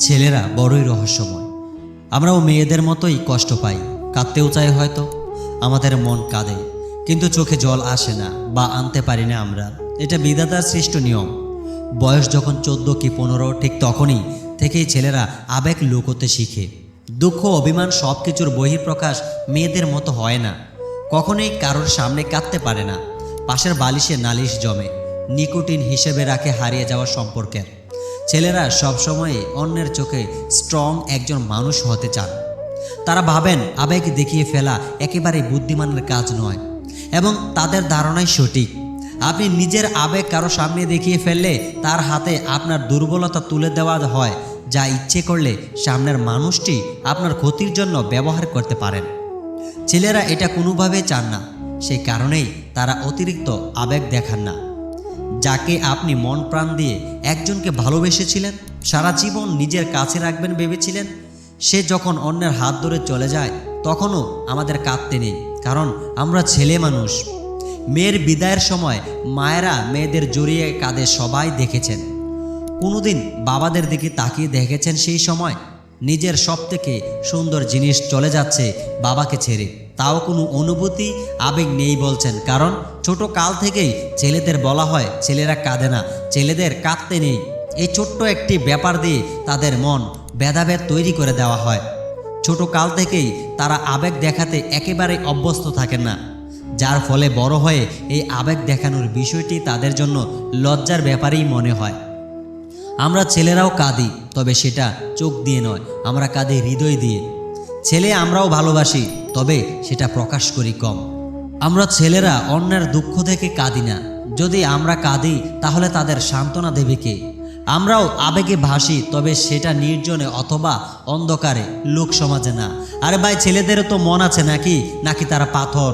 ছেলেরা বড়ই রহস্যময়। আমরাও মেয়েদের মতোই কষ্ট পাই, কাঁদতেও চাই হয়তো। আমাদের মন কাঁদে, কিন্তু চোখে জল আসে না বা আনতে পারি না আমরা। এটা বিধাতার সৃষ্ট নিয়ম। বয়স যখন 14 কি 15, ঠিক তখনই থেকেই ছেলেরা আবেগ লুকোতে শিখে। দুঃখ, অভিমান সব কিছুর বহিঃপ্রকাশ মেয়েদের মতো হয় না। কখনোই কারোর সামনে কাঁদতে পারে না। পাশের বালিশে নালিশ জমে, নিকোটিন হিসেবে রাখে হারিয়ে যাওয়া সম্পর্কের। ছেলেরা সবসময় অন্যের চোখে স্ট্রং একজন মানুষ হতে চান। তারা ভাবেন আবেগ দেখিয়ে ফেলা একেবারেই বুদ্ধিমানের কাজ নয়, এবং তাদের ধারণাই সঠিক। আপনি নিজের আবেগ কারো সামনে দেখিয়ে ফেললে তার হাতে আপনার দুর্বলতা তুলে দেওয়া হয়, যা ইচ্ছে করলে সামনের মানুষটি আপনার ক্ষতির জন্য ব্যবহার করতে পারেন। ছেলেরা এটা কোনোভাবেই চান না, সেই কারণেই তারা অতিরিক্ত আবেগ দেখান না। যাকে আপনি মন প্রাণ দিয়ে একজনকে ভালোবেসেছিলেন, সারা জীবন নিজের কাছে রাখবেন ভেবেছিলেন, সে যখন অন্যের হাত ধরে চলে যায়, তখনও আমাদের কাঁদতে নেই, কারণ আমরা ছেলে মানুষ। মেয়ের বিদায়ের সময় মায়েরা মেয়েদের জড়িয়ে কাঁদে, সবাই দেখেছেন। কোনোদিন বাবাদের দিকে তাকিয়ে দেখেছেন সেই সময় নিজের সবথেকে সুন্দর জিনিস চলে যাচ্ছে বাবাকে ছেড়ে, তাও কোনো অনুভূতি আবেগ নেই বলছেন? কারণ ছোট কাল থেকেই ছেলেদের বলা হয় ছেলেরা কাঁদে না, ছেলেদের কাঁদতে নেই। এই ছোট্ট একটি ব্যাপার দিয়ে তাদের মন ভেদাভেদ তৈরি করে দেওয়া হয়। ছোট কাল থেকেই তারা আবেগ দেখাতে একেবারে অভ্যস্ত থাকেন না, যার ফলে বড় হয়ে এই আবেগ দেখানোর বিষয়টি তাদের জন্য লজ্জার ব্যাপারেই মনে হয়। আমরা ছেলেরাও কাঁদি, তবে সেটা চোখ দিয়ে নয়, আমরা কাঁদি হৃদয় দিয়ে। ছেলে আমরাও ভালোবাসি, তবে সেটা প্রকাশ করি কম। আমরা ছেলেরা অন্যের দুঃখ থেকে কাঁদি না। যদি আমরা কাঁদি তাহলে তাদের সান্ত্বনা দেবে কে? আমরাও আবেগে ভাসি, তবে সেটা নির্জনে অথবা অন্ধকারে, লোক সমাজে না। আরে ভাই, ছেলেদেরও তো মন আছে নাকি তারা পাথর?